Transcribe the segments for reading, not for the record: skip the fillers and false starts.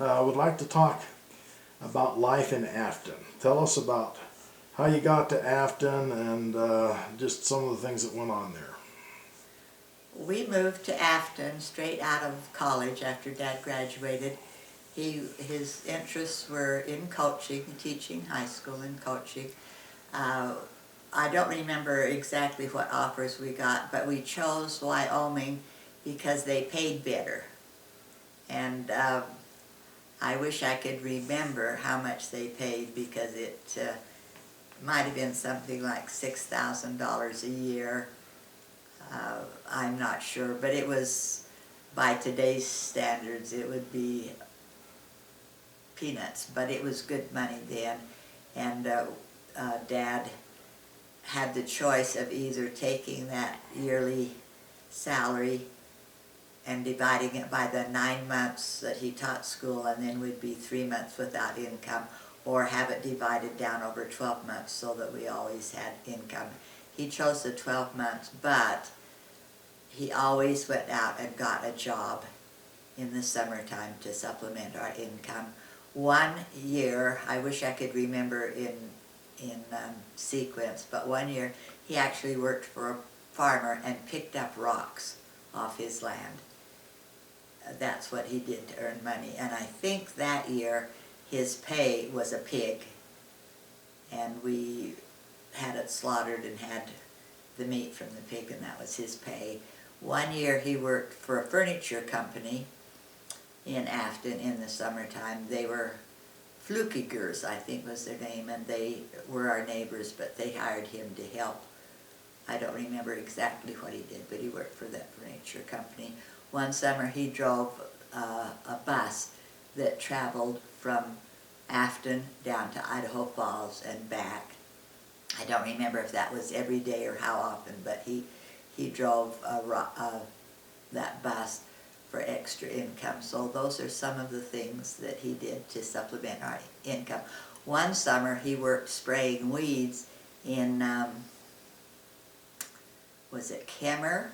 would like to talk about life in Afton. Tell us about how you got to Afton and just some of the things that went on there. We moved to Afton straight out of college after Dad graduated. His interests were in coaching, teaching high school and coaching. I don't remember exactly what offers we got, but we chose Wyoming because they paid better. And I wish I could remember how much they paid, because it might have been something like $6,000 a year. I'm not sure, but it was, by today's standards, it would be peanuts, but it was good money then. And Dad had the choice of either taking that yearly salary and dividing it by the 9 months that he taught school, and then would be 3 months without income, or have it divided down over 12 months so that we always had income. He chose the 12 months, but he always went out and got a job in the summertime to supplement our income. One year, I wish I could remember in sequence, but one year he actually worked for a farmer and picked up rocks off his land. That's what he did to earn money. And I think that year his pay was a pig, and we had it slaughtered and had the meat from the pig, and that was his pay. One year he worked for a furniture company in Afton in the summertime. They were Flukigers, I think was their name, and they were our neighbors, but they hired him to help. I don't remember exactly what he did, but he worked for that furniture company. One summer he drove a bus that traveled from Afton down to Idaho Falls and back. I don't remember if that was every day or how often, but he drove that bus for extra income. So those are some of the things that he did to supplement our income. One summer he worked spraying weeds in, was it Kemmer,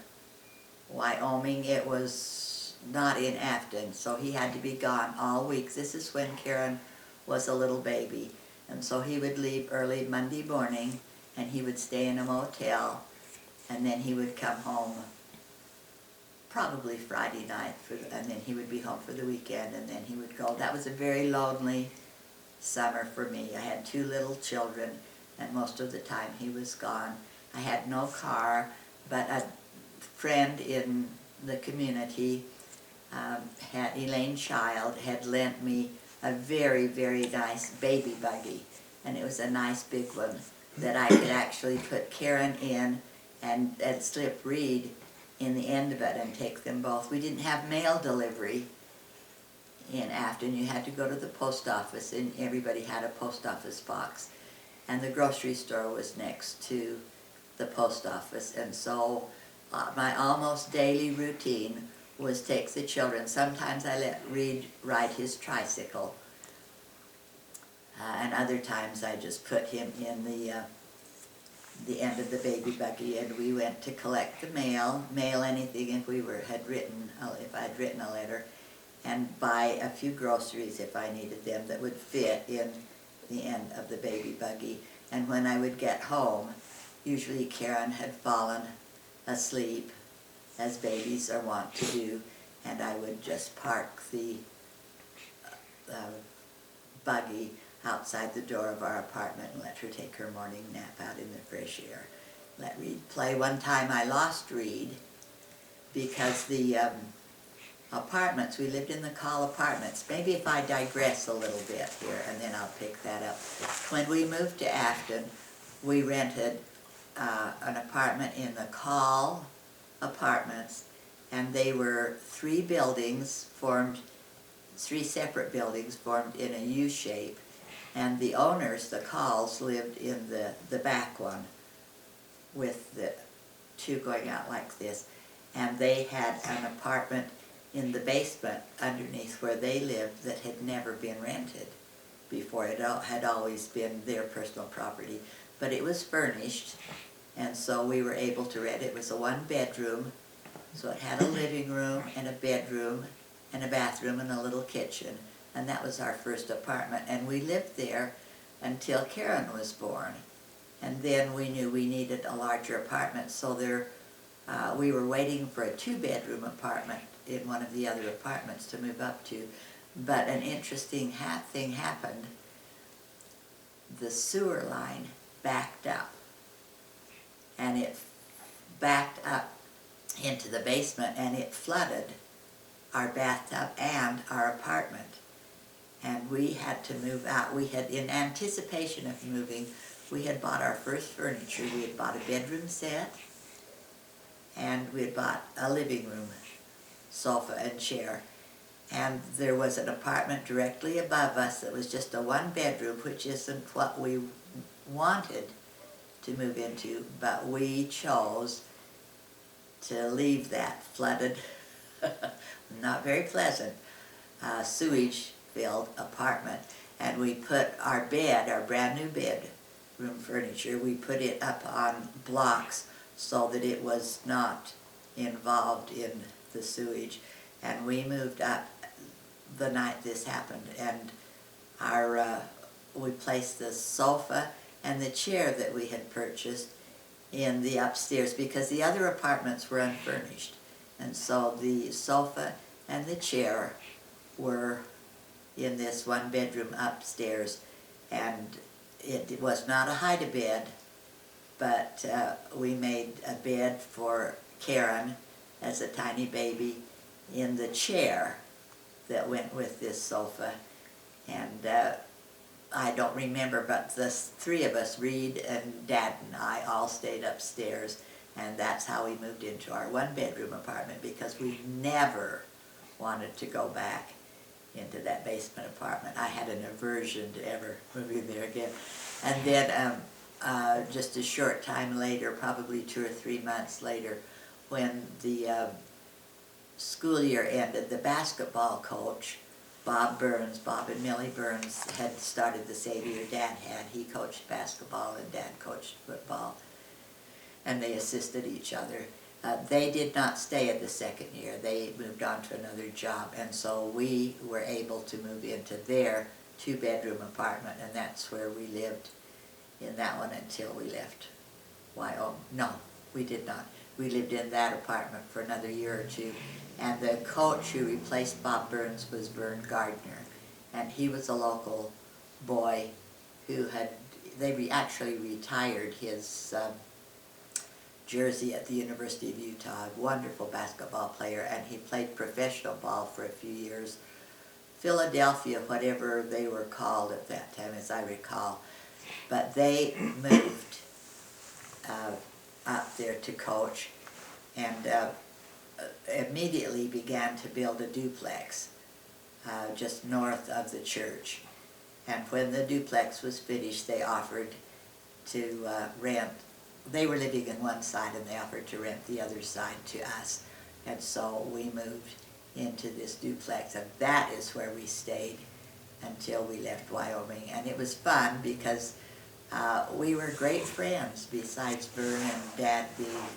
Wyoming? It was not in Afton, so he had to be gone all week. This is when Karen was a little baby. And so he would leave early Monday morning, and he would stay in a motel, and then he would come home probably Friday night, and then he would be home for the weekend, and then he would go. That was a very lonely summer for me. I had 2 little children, and most of the time he was gone. I had no car, but a friend in the community, Elaine Child, had lent me a very, very nice baby buggy, and it was a nice big one that I could actually put Karen in and slip Reed in the end of it and take them both. We didn't have mail delivery in Afton. You had to go to the post office, and everybody had a post office box, and the grocery store was next to the post office. And so my almost daily routine was take the children. Sometimes I let Reed ride his tricycle, and other times I just put him in the end of the baby buggy, and we went to collect the mail anything if if I'd written a letter, and buy a few groceries if I needed them that would fit in the end of the baby buggy. And when I would get home, usually Karen had fallen asleep, as babies are wont to do, and I would just park the buggy outside the door of our apartment and let her take her morning nap out in the fresh air. Let Reed play. One time I lost Reed because the apartments, we lived in the Call apartments. Maybe if I digress a little bit here, and then I'll pick that up. When we moved to Afton, we rented an apartment in the Call apartments, and they were 3 separate buildings formed in a U shape, and the owners, the Calls, lived in the back one with the 2 going out like this, and they had an apartment in the basement underneath where they lived that had never been rented before. It had always been their personal property, but it was furnished, and so we were able to rent. It was a 1-bedroom, so it had a living room and a bedroom and a bathroom and a little kitchen. and that was our first apartment. And we lived there until Karen was born. And then we knew we needed a larger apartment, so we were waiting for a 2-bedroom apartment in one of the other apartments to move up to. But an interesting thing happened. The sewer line backed up, and it backed up into the basement, and it flooded our bathtub and our apartment. And we had to move out. We had, in anticipation of moving, we had bought our first furniture. We had bought a bedroom set, and we had bought a living room sofa and chair. And there was an apartment directly above us that was just a 1-bedroom, which isn't what we wanted to move into, but we chose to leave that flooded, not very pleasant, sewage-filled apartment. And we put our bed, our brand new bedroom furniture, we put it up on blocks so that it was not involved in the sewage. And we moved up the night this happened, and we placed the sofa and the chair that we had purchased in the upstairs because the other apartments were unfurnished. And so the sofa and the chair were in this 1-bedroom upstairs, and it was not a hide-a-bed, but we made a bed for Karen as a tiny baby in the chair that went with this sofa. And I don't remember, but the 3 of us, Reed and Dad and I, all stayed upstairs, and that's how we moved into our 1-bedroom apartment, because we never wanted to go back into that basement apartment. I had an aversion to ever moving there again. And then just a short time later, probably 2 or 3 months later, when the school year ended, the basketball coach, Bob and Millie Burns, had started the Xavier Dad had. He coached basketball and Dad coached football, and they assisted each other. They did not stay in the second year. They moved on to another job, and so we were able to move into their 2-bedroom apartment, and that's where we lived in that one until we left Wyoming. No, we did not. We lived in that apartment for another year or 2, and the coach who replaced Bob Burns was Vern Gardner, and he was a local boy who had, actually retired his jersey at the University of Utah, a wonderful basketball player, and he played professional ball for a few years. Philadelphia, whatever they were called at that time, as I recall. But they moved up there to coach, and immediately began to build a duplex just north of the church. And when the duplex was finished, they offered to rent. They were living in one side, and they offered to rent the other side to us. And so we moved into this duplex, and that is where we stayed until we left Wyoming. And it was fun because we were great friends, besides Vern and Dad being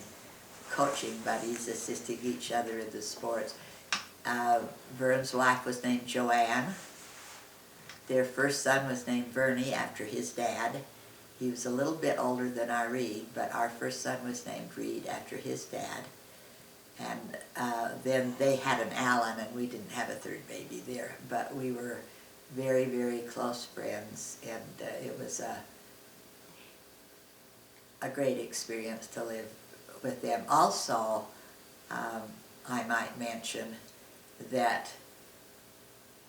coaching buddies, assisting each other in the sports. Vern's wife was named Joan. Their first son was named Vernie after his dad. He was a little bit older than our Reed, but our first son was named Reed after his dad. And then they had an Alan, and we didn't have a 3rd baby there, but we were very, very close friends, and it was a great experience to live with them. Also, I might mention that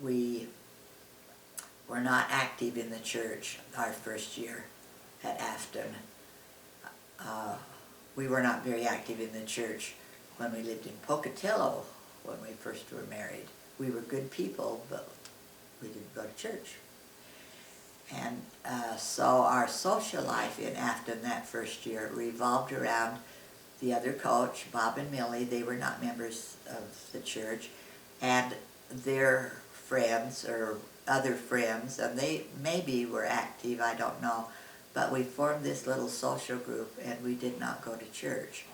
we were not active in the church our first year at Afton. We were not very active in the church when we lived in Pocatello when we first were married. We were good people, but we didn't go to church. And so our social life in Afton that first year revolved around the other coach, Bob and Millie. They were not members of the church, and their friends or other friends, and they maybe were active, I don't know, but we formed this little social group, and we did not go to church.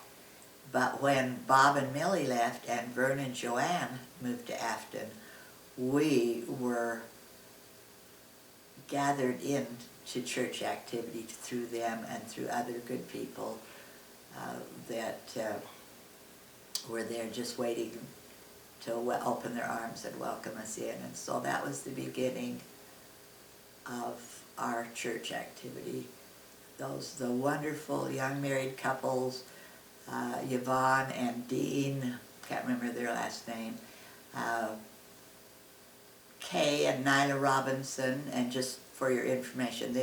But when Bob and Millie left and Vern and Joanne moved to Afton, we were gathered into church activity through them and through other good people that were there just waiting to open their arms and welcome us in. And so that was the beginning of our church activity. The wonderful young married couples, Yvonne and Dean, can't remember their last name, Kay and Nyla Robinson, and just for your information,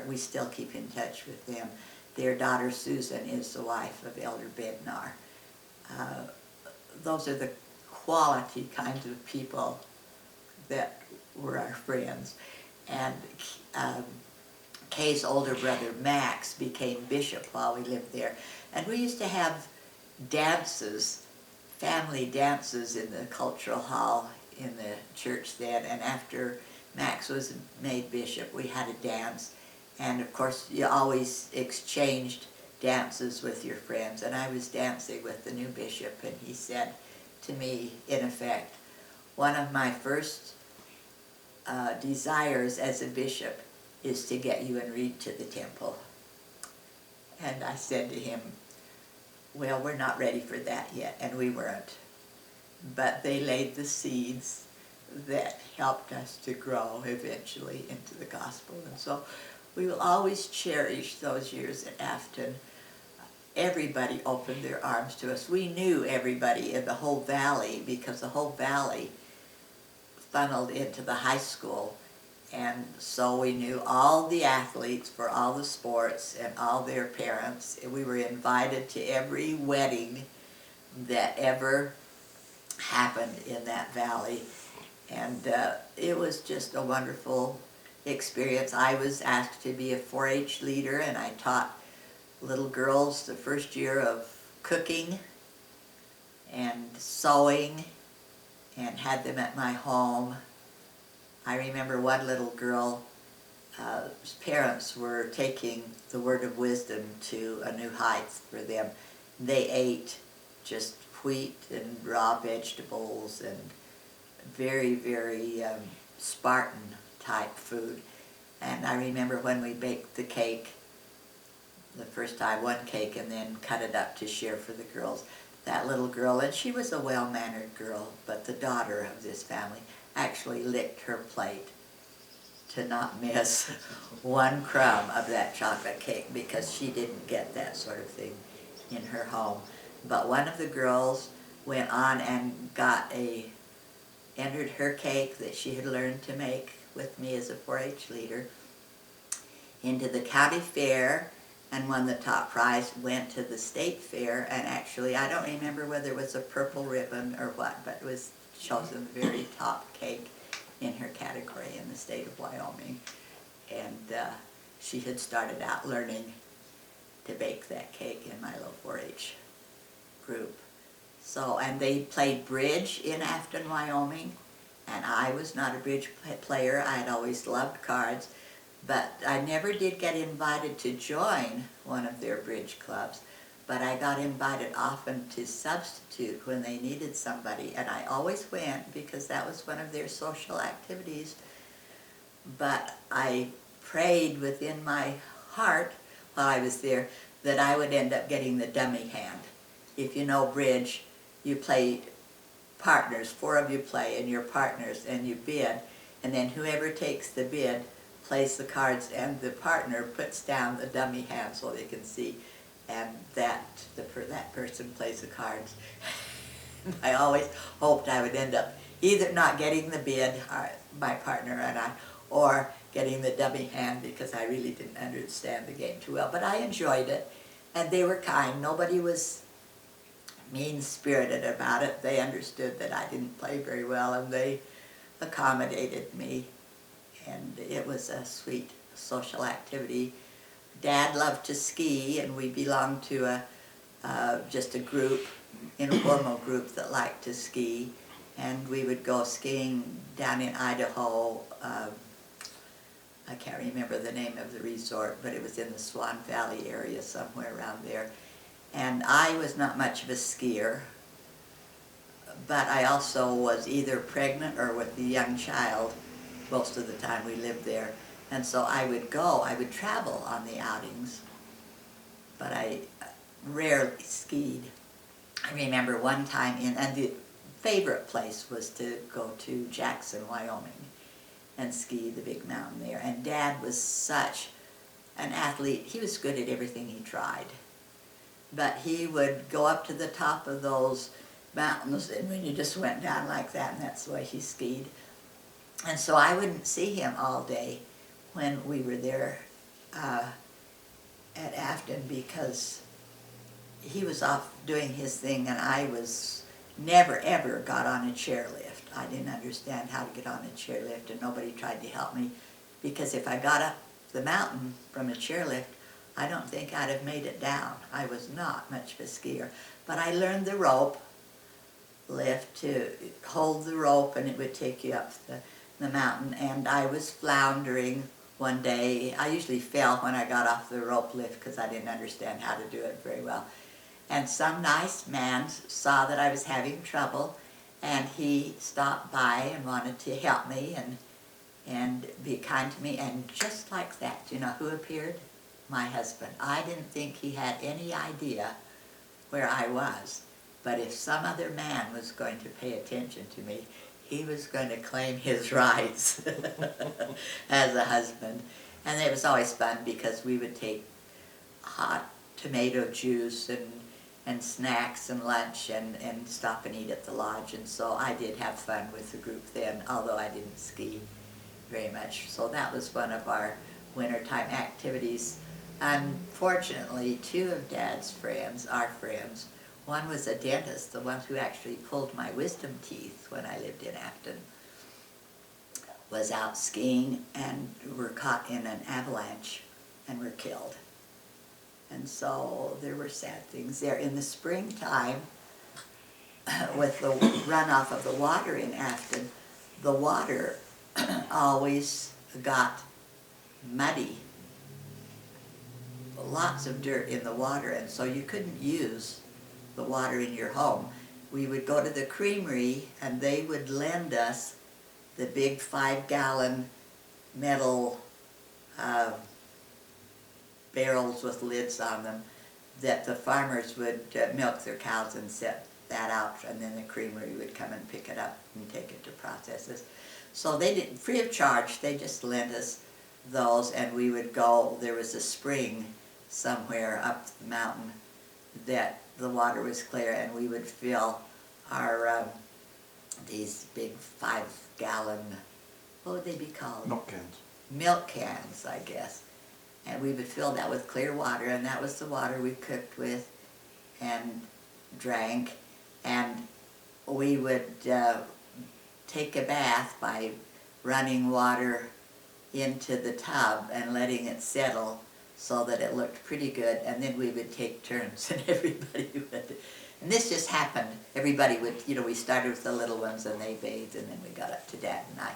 we still keep in touch with them. Their daughter Susan is the wife of Elder Bednar. Those are the quality kinds of people that were our friends. And Kay's older brother Max became bishop while we lived there. And we used to have dances, family dances in the cultural hall in the church then. And after Max was made bishop, we had a dance. And of course, you always exchanged dances with your friends. And I was dancing with the new bishop, and he said to me, in effect, one of my first desires as a bishop is to get you and Reed to the temple. And I said to him, well, we're not ready for that yet, and we weren't. But they laid the seeds that helped us to grow eventually into the gospel. And so we will always cherish those years at Afton. Everybody opened their arms to us. We knew everybody in the whole valley because the whole valley funneled into the high school. And so we knew all the athletes for all the sports and all their parents. We were invited to every wedding that ever happened in that valley. And it was just a wonderful experience. I was asked to be a 4-H leader, and I taught little girls the first year of cooking and sewing and had them at my home. I remember one little girl, whose parents were taking the word of wisdom to a new height for them. They ate just wheat and raw vegetables and very, very Spartan type food. And I remember when we baked the cake, the first time, one cake, and then cut it up to share for the girls. That little girl, and she was a well-mannered girl, but the daughter of this family, actually licked her plate to not miss one crumb of that chocolate cake because she didn't get that sort of thing in her home. But one of the girls went on and entered her cake that she had learned to make with me as a 4-H leader into the county fair and won the top prize, went to the state fair, and actually, I don't remember whether it was a purple ribbon or what, but it was chosen the very top cake in her category in the state of Wyoming. And she had started out learning to bake that cake in my little 4-H group. So, and they played bridge in Afton, Wyoming, and I was not a bridge player. I had always loved cards, but I never did get invited to join one of their bridge clubs. But I got invited often to substitute when they needed somebody, and I always went because that was one of their social activities. But I prayed within my heart while I was there that I would end up getting the dummy hand. If you know bridge, you play partners, 4 of you play, and you're partners, and you bid, and then whoever takes the bid plays the cards, and the partner puts down the dummy hand so they can see, and that person plays the cards. I always hoped I would end up either not getting the bid, my partner and I, or getting the dummy hand because I really didn't understand the game too well. But I enjoyed it, and they were kind. Nobody was mean-spirited about it. They understood that I didn't play very well, and they accommodated me. And it was a sweet social activity. Dad loved to ski, and we belonged to just a group, informal group that liked to ski. And we would go skiing down in Idaho. I can't remember the name of the resort, but it was in the Swan Valley area, somewhere around there. And I was not much of a skier. but I also was either pregnant or with the young child most of the time we lived there. And so I would travel on the outings, but I rarely skied. I remember one time and the favorite place was to go to Jackson, Wyoming, and ski the big mountain there. And Dad was such an athlete. He was good at everything he tried. But he would go up to the top of those mountains, and when you just went down like that, and that's the way he skied. And so I wouldn't see him all day when we were there at Afton, because he was off doing his thing, and I was never ever got on a chairlift. I didn't understand how to get on a chairlift, and nobody tried to help me, because if I got up the mountain from a chairlift, I don't think I'd have made it down. I was not much of a skier. But I learned the rope lift, to hold the rope and it would take you up the mountain. And I was floundering one day. I usually fell when I got off the rope lift because I didn't understand how to do it very well. And some nice man saw that I was having trouble, and he stopped by and wanted to help me and be kind to me. And just like that, you know who appeared? My husband. I didn't think he had any idea where I was, but if some other man was going to pay attention to me, he was going to claim his rights as a husband. And it was always fun, because we would take hot tomato juice and snacks and lunch and stop and eat at the lodge. And so I did have fun with the group then, although I didn't ski very much. So that was one of our wintertime activities. Unfortunately, two of Dad's friends, our friends, one was a dentist, the one who actually pulled my wisdom teeth when I lived in Afton, was out skiing and were caught in an avalanche and were killed. And so there were sad things there. In the springtime, with the runoff of the water in Afton, the water always got muddy. Lots of dirt in the water, and so you couldn't use the water in your home. We would go to the creamery, and they would lend us the big 5-gallon metal barrels with lids on them that the farmers would milk their cows and set that out, and then the creamery would come and pick it up and take it to processes. So they didn't, free of charge, they just lent us those, and we would go. There was a spring somewhere up the mountain that the water was clear, and we would fill our these big 5-gallon, what would they be called? Milk cans. Milk cans, I guess. And we would fill that with clear water, and that was the water we cooked with and drank. And we would take a bath by running water into the tub and letting it settle so that it looked pretty good, and then we would take turns, and everybody would. And this just happened. Everybody would, you know, we started with the little ones, and they bathed, and then we got up to Dad and I.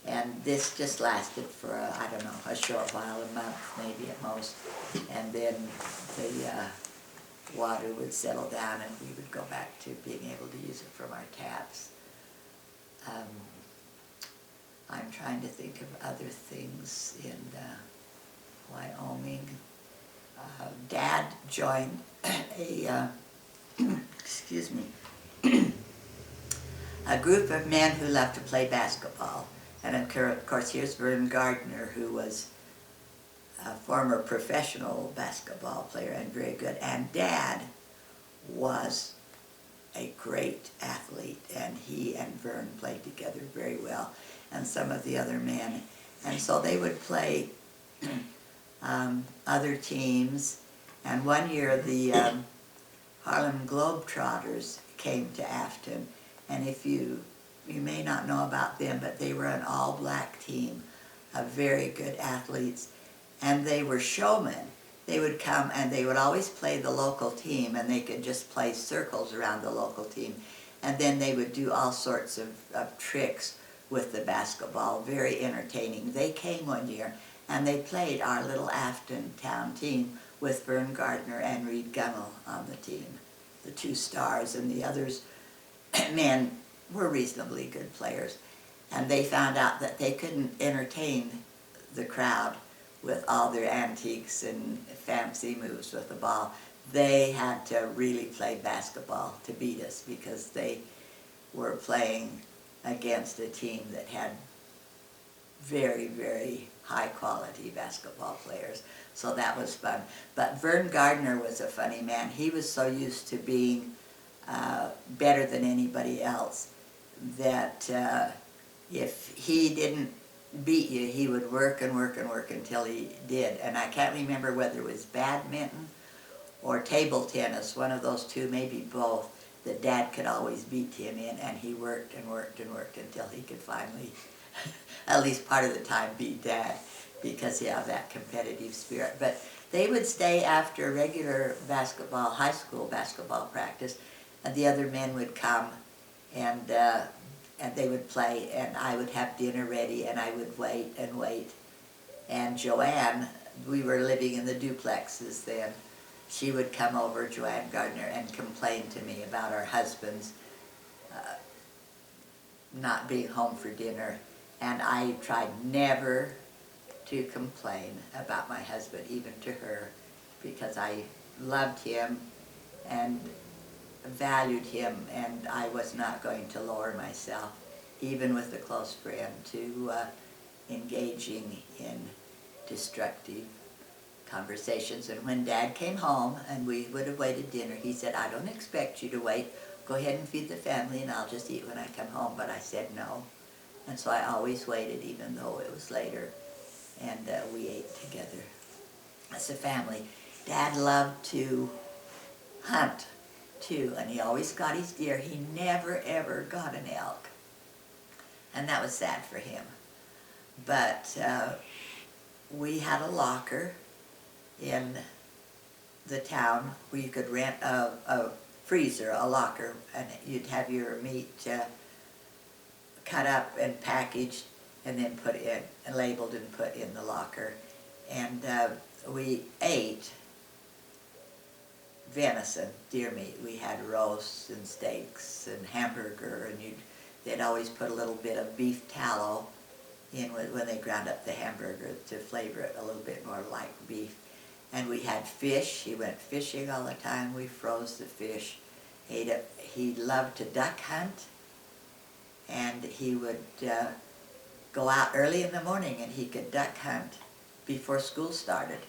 And this just lasted for, I don't know, a short while, a month maybe at most. And then the water would settle down, and we would go back to being able to use it from our taps. I'm trying to think of other things in Wyoming. Dad joined a, excuse me, a group of men who loved to play basketball. And of course, here's Vern Gardner, who was a former professional basketball player and very good. And Dad was a great athlete, and he and Vern played together very well, and some of the other men. And so they would play other teams. And one year the Harlem Globetrotters came to Afton, and if you may not know about them, but they were an all-black team of very good athletes, and they were showmen. They would come, and they would always play the local team, and they could just play circles around the local team. And then they would do all sorts of tricks with the basketball, very entertaining. They came one year, and they played our little Afton town team with Vern Gardner and Reed Gunnell on the team, the two stars, and the others men were reasonably good players, and they found out that they couldn't entertain the crowd with all their antiques and fancy moves with the ball. They had to really play basketball to beat us, because they were playing against a team that had very, very high quality basketball players. So that was fun. But Vern Gardner was a funny man. He was so used to being better than anybody else that if he didn't beat you, he would work and work and work until he did. And I can't remember whether it was badminton or table tennis, one of those two, maybe both, that Dad could always beat him in, and he worked and worked and worked until he could finally, at least part of the time, beat Dad, because he had that competitive spirit. But they would stay after regular basketball, high school basketball practice, and the other men would come, and they would play, and I would have dinner ready, and I would wait and wait. And Joanne, we were living in the duplexes then, she would come over, Joanne Gardner, and complain to me about our husbands not being home for dinner. And I tried never to complain about my husband, even to her, because I loved him and valued him, and I was not going to lower myself, even with a close friend, to engaging in destructive conversations. And when Dad came home and we would have waited dinner, he said, "I don't expect you to wait. Go ahead and feed the family and I'll just eat when I come home." But I said no. And so I always waited, even though it was later, and we ate together as a family. Dad loved to hunt too, and he always got his deer. He never ever got an elk, and that was sad for him. But we had a locker in the town where you could rent a freezer, a locker, and you'd have your meat cut up and packaged and then put in, and labeled and put in the locker. And we ate venison, deer meat. We had roasts and steaks and hamburger, and they'd always put a little bit of beef tallow in when they ground up the hamburger to flavor it a little bit more like beef. And we had fish. He went fishing all the time. We froze the fish, ate it. He loved to duck hunt, and he would go out early in the morning, and he could duck hunt before school started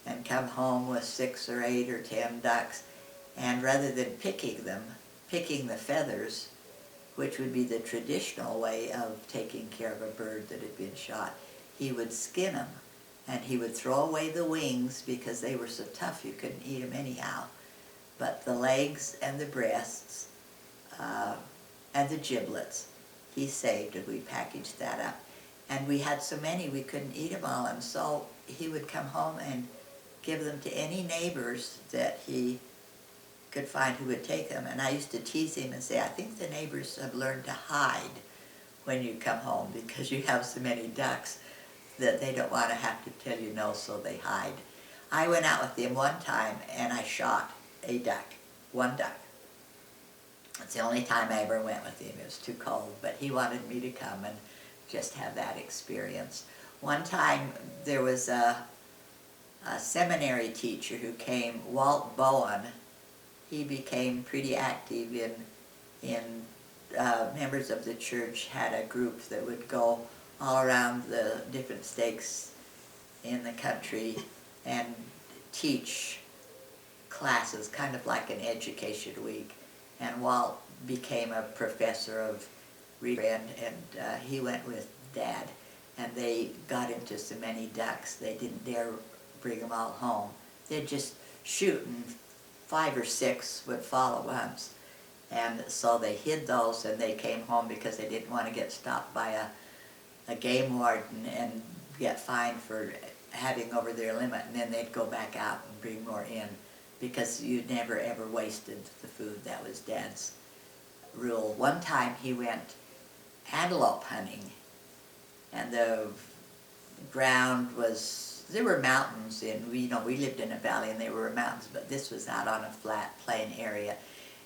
and come home with 6 or 8 or 10 ducks. And rather than picking them, picking the feathers, which would be the traditional way of taking care of a bird that had been shot, he would skin them, and he would throw away the wings because they were so tough you couldn't eat them anyhow. But the legs and the breasts and the giblets he saved, and we packaged that up. And we had so many we couldn't eat them all, and so he would come home and give them to any neighbors that he could find who would take them. And I used to tease him and say, "I think the neighbors have learned to hide when you come home, because you have so many ducks that they don't want to have to tell you no, so they hide." I went out with him one time and I shot a duck, one duck. It's the only time I ever went with him. It was too cold, but he wanted me to come and just have that experience. One time there was a seminary teacher who came, Walt Bowen. He became pretty active in members of the church had a group that would go all around the different stakes in the country and teach classes, kind of like an education week. And Walt became a professor of reading, and he went with Dad, and they got into so many ducks they didn't dare bring them all home. They'd just shoot, and 5 or 6 would fall at once. And so they hid those, and they came home because they didn't want to get stopped by a game warden and get fined for having over their limit, and then they'd go back out and bring more in, because you never ever wasted the food. That was Dad's rule. One time he went antelope hunting, and the ground was, there were mountains, and we lived in a valley and there were mountains, but this was out on a flat plain area.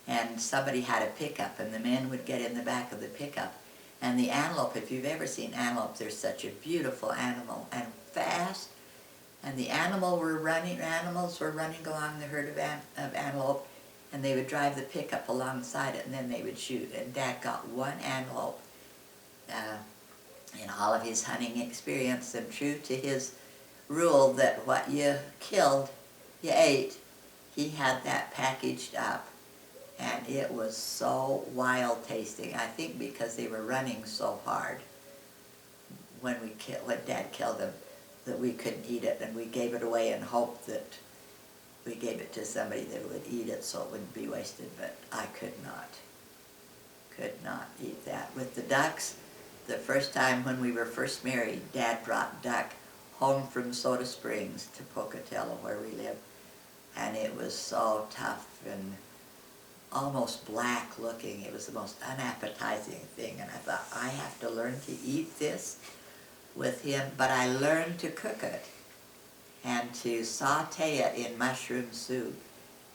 and somebody had a pickup, and the men would get in the back of the pickup. And the antelope, if you've ever seen antelope, they're such a beautiful animal and fast. And the animals were running along the herd of antelope, and they would drive the pickup alongside it, and then they would shoot. And Dad got one antelope in all of his hunting experience, and true to his rule that what you killed, you ate, he had that packaged up. And it was so wild tasting. I think because they were running so hard when Dad killed them, that we couldn't eat it, and we gave it away and hoped that we gave it to somebody that would eat it so it wouldn't be wasted. But I could not eat that. With the ducks, the first time when we were first married, Dad brought duck home from Soda Springs to Pocatello, where we live, and it was so tough and almost black looking. It was the most unappetizing thing, and I thought, I have to learn to eat this with him. But I learned to cook it and to saute it in mushroom soup,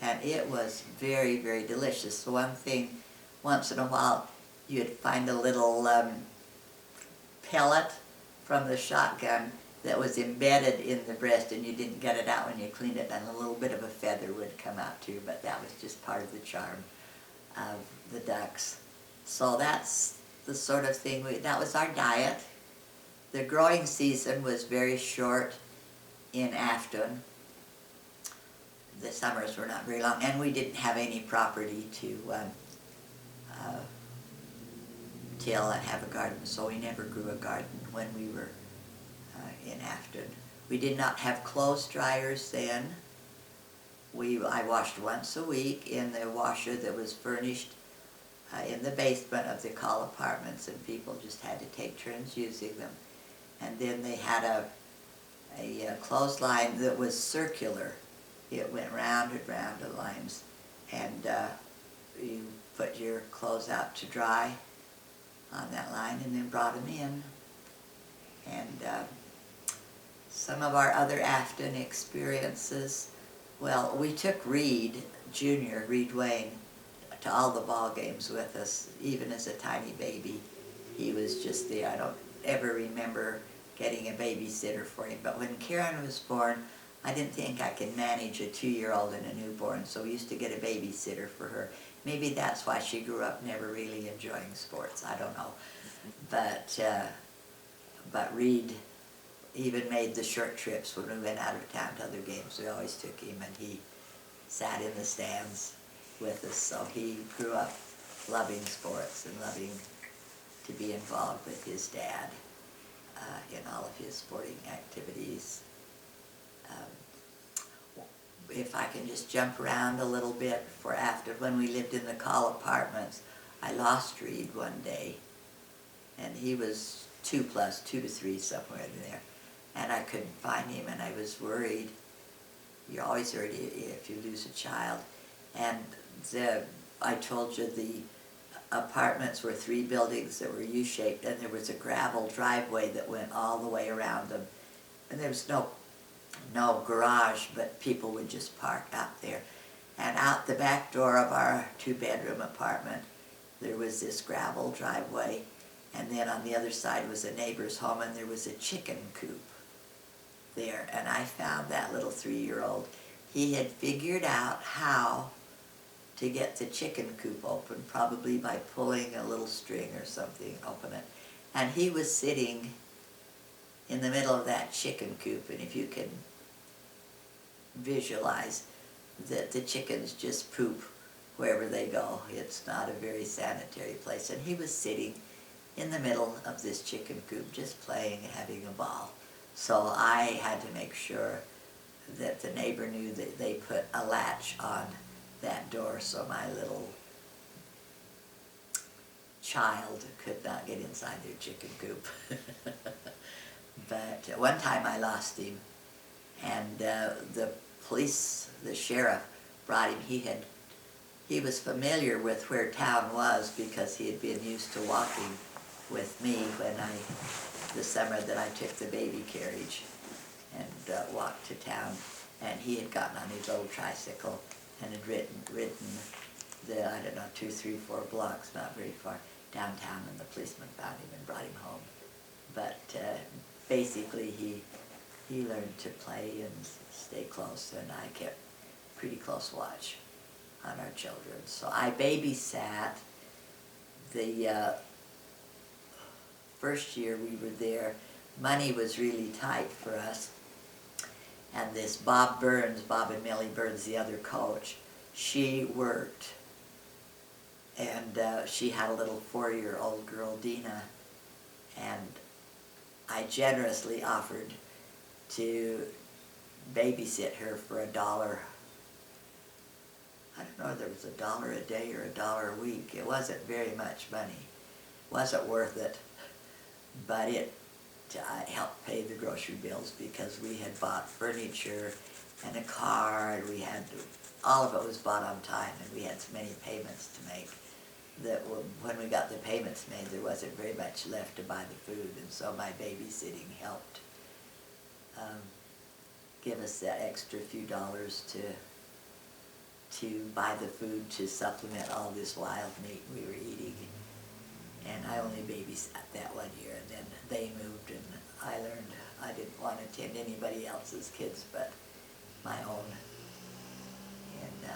and it was very, very delicious. The one thing, once in a while, you'd find a little pellet from the shotgun that was embedded in the breast, and you didn't get it out when you cleaned it, and a little bit of a feather would come out too, but that was just part of the charm of the ducks. So that's the sort of thing, that was our diet. The growing season was very short in Afton. The summers were not very long, and we didn't have any property to till and have a garden, so we never grew a garden when we were in Afton. We did not have clothes dryers then. I washed once a week in the washer that was furnished in the basement of the Call apartments, and people just had to take turns using them. And then they had a clothesline that was circular. It went round and round the lines, and you put your clothes out to dry on that line and then brought them in. And some of our other Afton experiences, well, we took Reed Wayne, to all the ball games with us, even as a tiny baby. He was just there. I don't ever remember getting a babysitter for him, but when Karen was born, I didn't think I could manage a 2-year-old and a newborn, so we used to get a babysitter for her. Maybe that's why she grew up never really enjoying sports, I don't know. But Reed even made the short trips when we went out of town to other games. We always took him, and he sat in the stands with us. So he grew up loving sports and loving to be involved with his dad in all of his sporting activities. If I can just jump around a little bit, for after when we lived in the Call apartments, I lost Reed one day, and he was 2 to 3 somewhere in there, and I couldn't find him, and I was worried. You're always worried if you lose a child. And I told you the apartments were 3 buildings that were U-shaped, and there was a gravel driveway that went all the way around them, and there was no garage, but people would just park out there. And out the back door of our 2-bedroom apartment, there was this gravel driveway, and then on the other side was a neighbor's home, and there was a chicken coop there. And I found that little 3-year-old. He had figured out how to get the chicken coop open, probably by pulling a little string or something, open it. And he was sitting in the middle of that chicken coop, and if you can visualize that the chickens just poop wherever they go. It's not a very sanitary place. And he was sitting in the middle of this chicken coop just playing and having a ball. So I had to make sure that the neighbor knew that they put a latch on that door so my little child could not get inside their chicken coop. But one time I lost him, and the police, the sheriff, brought him. He was familiar with where town was because he had been used to walking with me the summer that I took the baby carriage and walked to town. And he had gotten on his old tricycle and had ridden I don't know, 2, 3, 4 blocks, not very far, downtown, and the policeman found him and brought him home. But basically he learned to play and stay close, and I kept pretty close watch on our children. So I babysat the first year we were there. Money was really tight for us, and this Bob and Millie Burns, the other coach, she worked, and she had a little 4-year-old girl, Dina, and I generously offered to babysit her for $1. I don't know if there was $1 a day or $1 a week. It wasn't very much money. Wasn't worth it, but it helped pay the grocery bills because we had bought furniture and a car, and we had all of it was bought on time, and we had so many payments to make that when we got the payments made, there wasn't very much left to buy the food, and so my babysitting helped give us that extra few dollars to buy the food to supplement all this wild meat we were eating. And I only babysat that 1 year, and then they moved, and I learned I didn't want to tend anybody else's kids but my own. And